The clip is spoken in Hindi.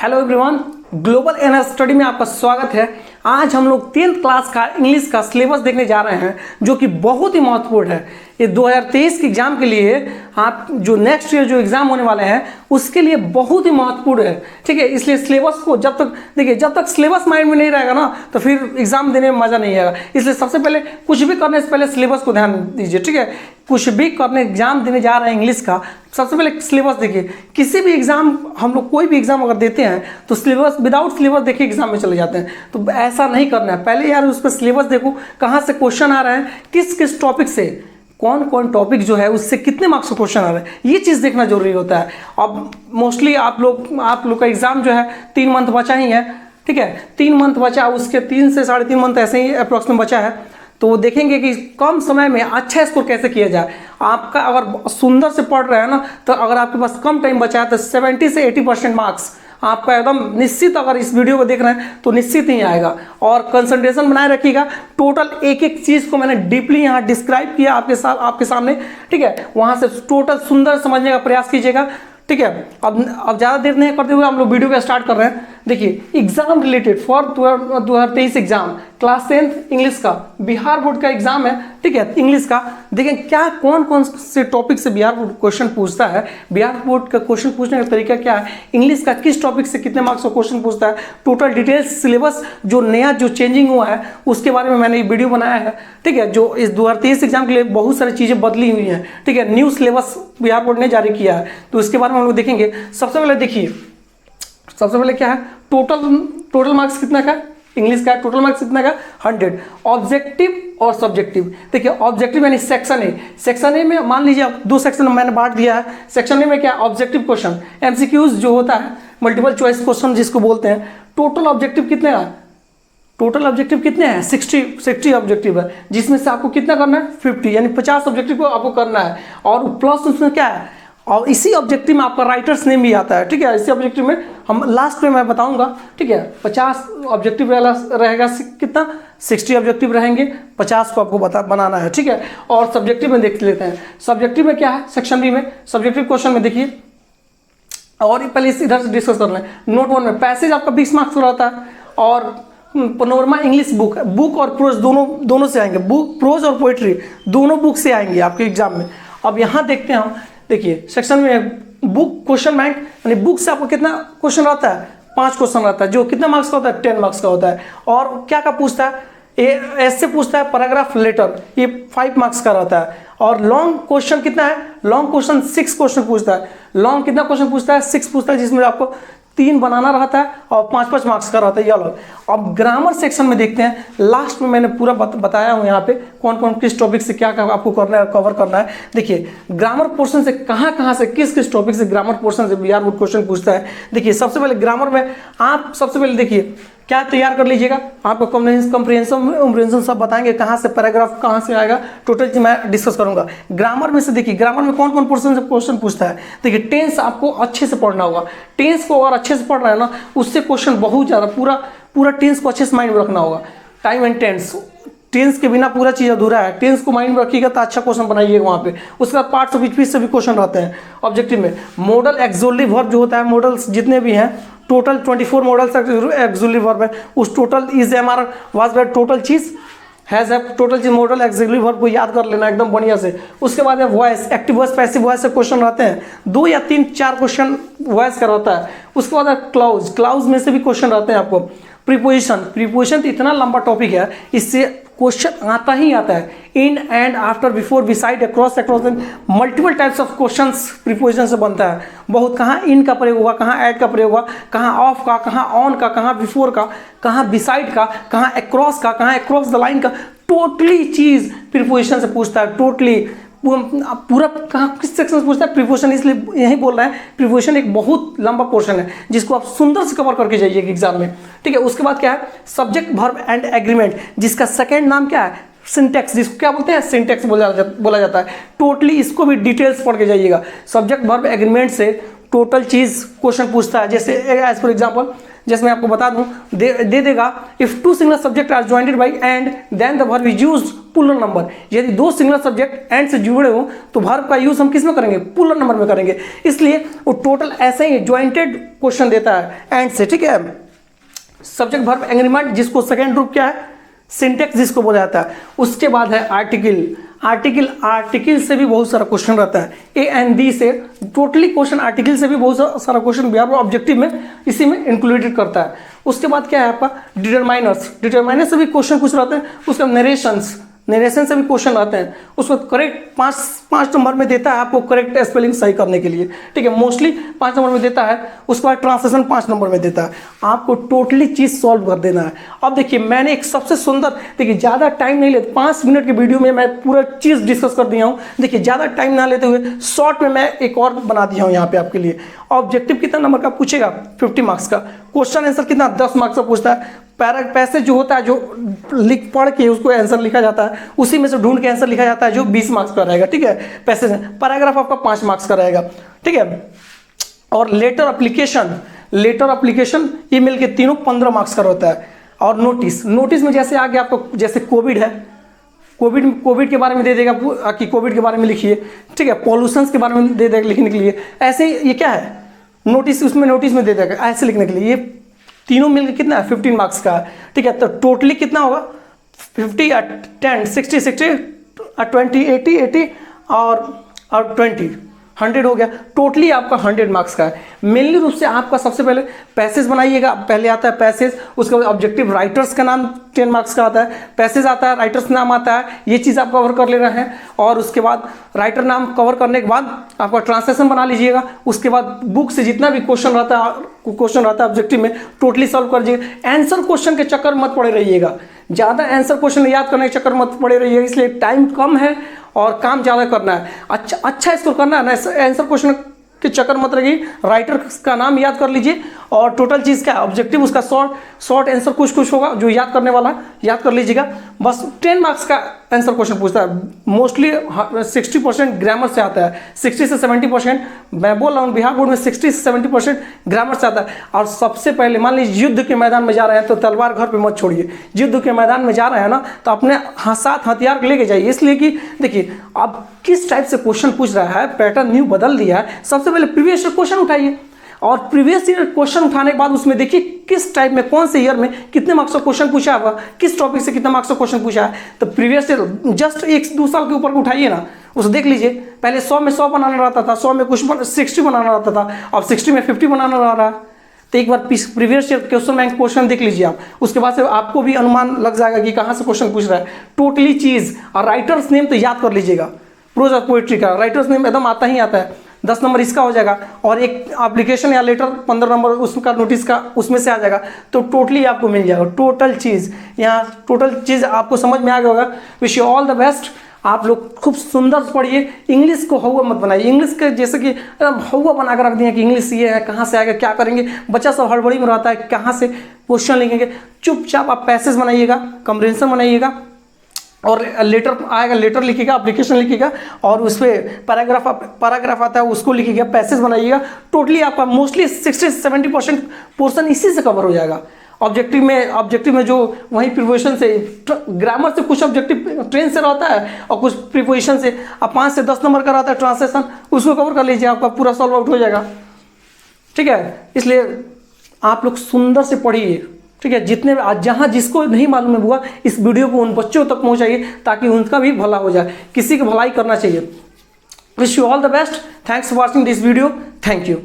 Hello everyone, global NR study में आपका स्वागत है। आज हम लोग 10th क्लास का इंग्लिश का सिलेबस देखने जा रहे हैं जो कि बहुत ही महत्वपूर्ण है। ये 2023 के एग्जाम के लिए आप जो नेक्स्ट ईयर जो एग्जाम होने वाले हैं उसके लिए बहुत ही महत्वपूर्ण है। ठीक है, इसलिए सिलेबस को जब तक सिलेबस माइंड में नहीं रहेगा ना तो फिर एग्जाम देने में मज़ा नहीं आएगा। इसलिए सबसे पहले कुछ भी करने से पहले सिलेबस को ध्यान दीजिए। ठीक है, कुछ भी करने एग्जाम देने जा रहे हैं इंग्लिश का, सबसे पहले सिलेबस देखिए। किसी भी एग्जाम हम लोग कोई भी एग्जाम अगर देते हैं तो सिलेबस विदाउट सिलेबस देखिए एग्जाम में चले जाते हैं। तो ऐसा नहीं करना है, पहले यार उसका सिलेबस देखो, कहाँ से क्वेश्चन आ रहे हैं, किस किस टॉपिक से, कौन कौन टॉपिक जो है उससे कितने मार्क्स का क्वेश्चन आ रहा है, ये चीज़ देखना जरूरी होता है। अब मोस्टली आप लोग का एग्जाम जो है 3 मंथ बचा ही है। ठीक है, 3 मंथ बचा, उसके 3 से 3.5 मंथ ऐसे ही अप्रॉक्सिमेट बचा है। तो वो देखेंगे कि कम समय में अच्छा स्कोर कैसे किया जाए। आपका अगर सुंदर से पढ़ रहे हैं ना, तो अगर आपके पास कम टाइम बचा है तो 70 से 80% मार्क्स आपका एकदम निश्चित, अगर इस वीडियो को देख रहे हैं तो निश्चित ही आएगा। और कंसंट्रेशन बनाए रखिएगा। टोटल एक एक चीज़ को मैंने डीपली यहाँ डिस्क्राइब किया आपके सामने। ठीक है, वहाँ से टोटल सुंदर समझने का प्रयास कीजिएगा। ठीक है, अब ज़्यादा देर नहीं करते हुए हम लोग वीडियो को स्टार्ट कर रहे हैं। देखिए, exam related for 2023 exam class 10th English का बिहार बोर्ड का एग्जाम है। ठीक है, इंग्लिश का देखें क्या कौन कौन से टॉपिक से बिहार बोर्ड क्वेश्चन पूछता है, बिहार बोर्ड का क्वेश्चन पूछने का तरीका क्या है, इंग्लिश का किस टॉपिक से कितने मार्क्स का क्वेश्चन पूछता है, टोटल डिटेल्स, सिलेबस जो नया जो चेंजिंग हुआ है उसके बारे में मैंने ये वीडियो बनाया है। ठीक है, जो इस 2023 एग्जाम के लिए बहुत सारी चीज़ें बदली हुई हैं। ठीक है, न्यू सिलेबस बिहार बोर्ड ने जारी किया है, तो इसके बारे में हम लोग देखेंगे। सबसे पहले देखिए, सबसे पहले क्या है, टोटल मार्क्स कितना का इंग्लिश का, टोटल मार्क्स कितना का 100। ऑब्जेक्टिव और सब्जेक्टिव, देखिए ऑब्जेक्टिव यानी सेक्शन ए में मान लीजिए आप 2 सेक्शन में मैंने बांट दिया है। सेक्शन ए में क्या, ऑब्जेक्टिव क्वेश्चन, एमसीक्यूज जो होता है, मल्टीपल चॉइस क्वेश्चन जिसको बोलते हैं। टोटल ऑब्जेक्टिव कितने का, टोटल ऑब्जेक्टिव कितने हैं, 60 ऑब्जेक्टिव है, जिसमें से आपको कितना करना है, 50, यानी 50 ऑब्जेक्टिव को आपको करना है। और प्लस उसमें क्या है, और इसी ऑब्जेक्टिव में आपका राइटर्स नेम भी आता है। ठीक है, इसी ऑब्जेक्टिव में हम लास्ट में मैं बताऊंगा। ठीक है, 50 ऑब्जेक्टिव रहेगा, कितना 60 ऑब्जेक्टिव रहेंगे, 50 को आपको बनाना है। ठीक है, और सब्जेक्टिव में देख लेते हैं। सब्जेक्टिव में क्या है, सेक्शन बी में सब्जेक्टिव क्वेश्चन में देखिए, और पहले इधर से डिस्कस कर लें। नोट 1 में पैसेज आपका 20 मार्क्स का रहता है, और पनोरमा इंग्लिश बुक और प्रोज दोनों से आएंगे, बुक प्रोज और पोइट्री दोनों बुक से आएंगे आपके एग्जाम में। अब यहाँ देखते हैं हम, देखिए सेक्शन में बुक क्वेश्चन बैंक, यानी बुक से आपको कितना क्वेश्चन रहता है, 5 क्वेश्चन रहता है, जो कितना मार्क्स का होता है, 10 मार्क्स का होता है। और क्या पूछता है, ऐसे पूछता है पैराग्राफ लेटर, ये 5 मार्क्स का रहता है। और लॉन्ग क्वेश्चन कितना है, लॉन्ग क्वेश्चन 6 क्वेश्चन पूछता है। लॉन्ग कितना क्वेश्चन पूछता है, 6 पूछता है, जिसमें आपको 3 बनाना रहता है और 5-5 मार्क्स का रहता है, ये अलग। अब ग्रामर सेक्शन में देखते हैं, लास्ट में मैंने पूरा बताया हूँ यहाँ पे कौन कौन किस टॉपिक से क्या आपको करना है, कवर करना है। देखिए ग्रामर पोर्शन से कहाँ से किस टॉपिक से ग्रामर पोर्शन से बिहार बोर्ड क्वेश्चन पूछता है। देखिए सबसे पहले ग्रामर में आप सबसे पहले देखिए क्या तैयार कर लीजिएगा, आपको कॉम्प्रिहेंशन सब बताएंगे, कहाँ से पैराग्राफ कहाँ से आएगा, टोटल चीज मैं डिस्कस करूंगा। ग्रामर में से देखिए, ग्रामर में कौन कौन पोर्शन से क्वेश्चन पूछता है। देखिए टेंस आपको अच्छे से पढ़ना होगा, टेंस को अगर अच्छे से पढ़ रहे हैं ना उससे क्वेश्चन बहुत ज़्यादा, पूरा टेंस को अच्छे से माइंड में रखना होगा। टाइम एंड टेंस के बिना पूरा चीज़ अधूरा है, टेंस को माइंड में रखिएगा तो अच्छा क्वेश्चन बनाइएगा वहाँ पे। उसके बाद पार्ट्स ऑफ स्पीच से भी क्वेश्चन रहते हैं ऑब्जेक्टिव में। मॉडल एक्सोलिव वर्ब जो होता है, मॉडल्स जितने भी हैं, टोटल 24 मॉडल्स एक्सोलिव वर्ब है, उस total is am are was were total चीज हैज है, टोटल चीज मॉडल एक्सोलिव वर्ब को याद कर लेना एकदम बढ़िया से। उसके बाद है voice, active voice, passive voice से क्वेश्चन रहते हैं, 2 या 3-4 क्वेश्चन वॉइस का रहता है। उसके बाद है क्लाउज में से भी क्वेश्चन रहते हैं आपको। प्रीपोजिशन तो इतना लंबा टॉपिक है, इससे क्वेश्चन आता ही आता है। In and, after, before, beside, across and multiple types of questions preposition से बनता है। बहुत, कहाँ इन का प्रयोग हुआ, कहाँ एट का प्रयोग हुआ, कहाँ ऑफ का, कहाँ ऑन का, कहाँ बिफोर का, कहाँ बिसाइड का, कहाँ अक्रॉस का, कहाँ अक्रॉस द लाइन का, टोटली चीज प्रीपोजिशन से पूछता है। टोटली पूरा कहाँ किस सेक्शन से पूछता है, प्रीपोजिशन, इसलिए यही बोल रहा है प्रीपोजिशन एक बहुत लंबा पोर्शन है जिसको आप सुंदर से कवर करके जाइए एग्जाम में। ठीक है, उसके बाद क्या है, सब्जेक्ट वर्ब एंड एग्रीमेंट, जिसका सेकंड नाम क्या है, सिंटेक्स, जिसको क्या बोलते हैं, सिंटेक्स बोला जाता है। टोटली इसको भी डिटेल्स पढ़ के जाइएगा। सब्जेक्ट वर्ब एग्रीमेंट से टोटल चीज़ क्वेश्चन पूछता है। जैसे एज फॉर एग्जाम्पल, जैसे मैं आपको बता दूं, दे देगा if two singular subject are jointed by and then the verb is used plural number. यदि दो सिंगुलर सब्जेक्ट एंड से जुड़े हो तो वर्ब का यूज हम किस में करेंगे? प्लूरल नंबर में करेंगे। इसलिए वो टोटल ऐसे ही ज्वाइंटेड क्वेश्चन देता है एंड से, ठीक है। सब्जेक्ट वर्ब एग्रीमेंट, जिसको सेकेंड रूप क्या है? सिंटेक्स जिसको बोला जाता है। उसके बाद है आर्टिकल। आर्टिकल से भी बहुत सारा क्वेश्चन रहता है। ए एंड डी से टोटली क्वेश्चन, आर्टिकल से भी बहुत सारा क्वेश्चन बिहार ऑब्जेक्टिव में इसी में इंक्लूडेड करता है। उसके बाद क्या है आपका? डिटरमाइनर से भी क्वेश्चन कुछ रहते हैं। उसका नरेशन से भी क्वेश्चन आते हैं। उसको करेक्ट पाँच नंबर में देता है आपको, करेक्ट स्पेलिंग सही करने के लिए, ठीक है। मोस्टली 5 नंबर में देता है। उसके बाद ट्रांसलेशन 5 नंबर में देता है। आपको टोटली चीज़ सॉल्व कर देना है। अब देखिए, मैंने एक सबसे सुंदर, देखिए ज़्यादा टाइम नहीं लेते, 5 मिनट के वीडियो में मैं पूरा चीज़ डिस्कस कर दिया हूँ। देखिए ज़्यादा टाइम ना लेते हुए शॉर्ट में मैं एक और बना दिया हूँ यहाँ पे आपके लिए। ऑब्जेक्टिव कितना नंबर का पूछेगा? 50 मार्क्स का। क्वेश्चन आंसर कितना? 10 मार्क्स का पूछता है। पैसेज जो होता है, जो पढ़ के उसको आंसर लिखा जाता है, उसी में से ढूंढ के आंसर लिखा जाता है, जो 20 मार्क्स का रहेगा, ठीक है। पैसेज, पैराग्राफ आपका 5 मार्क्स का रहेगा, ठीक है। और लेटर एप्लीकेशन ईमेल के तीनों 15 मार्क्स का रहता है। और नोटिस में जैसे आगे आपको, जैसे कोविड है, कोविड के बारे में दे देगा कि कोविड के बारे में लिखिए, ठीक है। पॉल्यूशन के बारे में दे देगा लिखने के लिए। ऐसे ही ये क्या है? नोटिस में दे देगा ऐसे लिखने के लिए। ये तीनों मिलकर कितना है? 15 मार्क्स का है, ठीक है। तो टोटली कितना होगा? 50 या 10, 60, 20, 80 और 20, 100 हो गया। टोटली आपका 100 मार्क्स का है। मेनली रूप से आपका सबसे पहले पैसेज बनाइएगा। पहले आता है पैसेज, उसके बाद ऑब्जेक्टिव राइटर्स का नाम 10 मार्क्स का आता है। पैसेज आता है, राइटर्स नाम आता है, ये चीज़ आप कवर कर ले रहे हैं। और उसके बाद राइटर नाम कवर करने के बाद आपका ट्रांसलेशन बना लीजिएगा। उसके बाद बुक से जितना भी क्वेश्चन रहता है ऑब्जेक्टिव में, टोटली सॉल्व कर दीजिएगा। आंसर क्वेश्चन के चक्कर मत पड़े रहिएगा, ज़्यादा आंसर क्वेश्चन याद करने के चक्कर मत पड़े रहिएगा। इसलिए टाइम कम है और काम ज़्यादा करना है। अच्छा स्कोर करना है ना, आंसर क्वेश्चन के चक्कर मत रहिए। राइटर का नाम याद कर लीजिए और टोटल चीज़ क्या है, ऑब्जेक्टिव उसका शॉर्ट आंसर कुछ होगा जो याद करने वाला याद कर लीजिएगा। बस 10 मार्क्स का आंसर क्वेश्चन पूछता है। मोस्टली 60% ग्रामर से आता है, 60 से 70%। मैं बोल रहा हूँ बिहार बोर्ड में 60 से 70% ग्रामर से आता है। और सबसे पहले मान लीजिए युद्ध के मैदान में जा रहे हैं तो तलवार घर पे मत छोड़िए। युद्ध के मैदान में जा रहे हैं ना, तो अपने साथ हथियार लेके जाइए। इसलिए कि देखिए अब किस टाइप से क्वेश्चन पूछ रहा है, पैटर्न न्यू बदल दिया है। सबसे पहले प्रीवियस ईयर क्वेश्चन उठाइए और प्रीवियस ईयर क्वेश्चन उठाने के बाद उसमें देखिए किस टाइप में, कौन से ईयर में कितने मार्क्स का क्वेश्चन पूछा हुआ, किस टॉपिक से कितना मार्क्स का क्वेश्चन पूछा है। तो प्रीवियस ईयर जस्ट 1-2 साल के ऊपर उठाइए ना, उसे देख लीजिए। पहले 100 में 100 बनाना रहता था, 100 में कुछ 60 बनाना रहता था, अब 60 में 50 बनाना रह रहा है। तो एक बार previous year question bank question देख लीजिए आप, उसके बाद से आपको भी अनुमान लग जाएगा कि कहाँ से क्वेश्चन पूछ रहा है। टोटली चीज़ और राइटर्स नेम तो याद कर लीजिएगा। प्रोज और पोइट्री का राइटर्स नेम एकदम आता ही आता है, 10 नंबर इसका हो जाएगा। और एक एप्लीकेशन या लेटर 15 नंबर उसका नोटिस का उसमें से आ जाएगा। तो टोटली आपको मिल जाएगा टोटल चीज़। यहाँ टोटल चीज़ आपको समझ में आ गया होगा। Wish you all the best. आप लोग खूब सुंदर पढ़िए। इंग्लिश को हवा मत बनाइए। इंग्लिश के जैसे कि हवा बना कर रख दिया कि इंग्लिश ये है, कहाँ से आएगा, क्या करेंगे। बच्चा सब हड़बड़ी में रहता है, कहाँ से क्वेश्चन लिखेंगे। चुपचाप आप पैसेज बनाइएगा, कंप्रिहेंशन बनाइएगा और लेटर आएगा, लेटर लिखिएगा, एप्लीकेशन लिखिएगा और उस पर पैराग्राफ आता है उसको लिखिएगा, पैसेज बनाइएगा। टोटली आपका मोस्टली 60 से 70% पोर्शन इसी से कवर हो जाएगा। ऑब्जेक्टिव में जो वही प्रिपोजिशन से, ग्रामर से कुछ ऑब्जेक्टिव ट्रेन से रहता है और कुछ प्रिपोजिशन से। अब 5 से 10 नंबर का रहता है ट्रांसलेशन, उसको कवर कर लीजिए, आपका पूरा सॉल्व आउट हो जाएगा, ठीक है। इसलिए आप लोग सुंदर से पढ़िए, ठीक है। जितने जहाँ जिसको नहीं मालूम हुआ इस वीडियो को उन बच्चों तक पहुँचाइए ताकि उनका भी भला हो जाए। किसी की भलाई करना चाहिए। Wish you all the best. Thanks for watching this video. Thank you.